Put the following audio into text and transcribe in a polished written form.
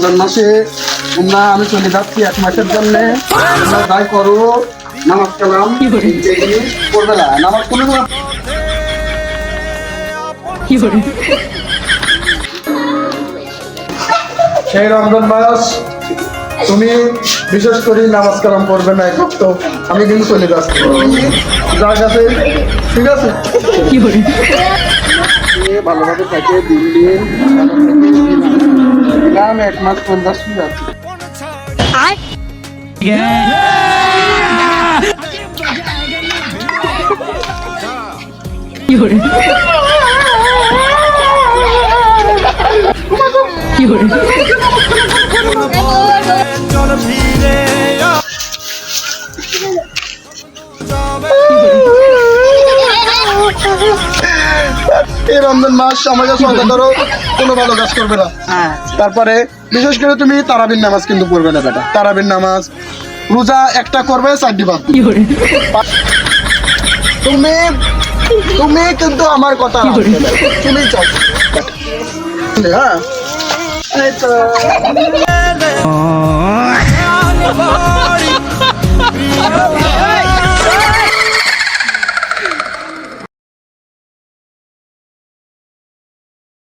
রমজান মাসে তোমরা আমি চলে যাচ্ছি 1 মাসের জন্য। তোমরা যাই করো, নামাজ কালাম করবে না, নামাজ কোনো সেই রমজান মাস তুমি বিশেষ করে নামাজ কালাম করবে না, তো আমি কিন্তু চলে যাচ্ছি যার কাছে। ঠিক আছে, ভালোভাবে থাকে, দিন দিন 1 মাস পর যাচ্ছি। এই রমজান মাস আমার কাছে ধরো কোনো ভালো কাজ করবে না। তারপরে বিশেষ করে তুমি তারাবির নামাজ কিন্তু পড়বে না বেটা। তারাবির নামাজ রোজা একটা করবে, 4টি বাদ। তুমি তুমি কিন্তু আমার কথা তুমি চাও। হ্যাঁ, এই তো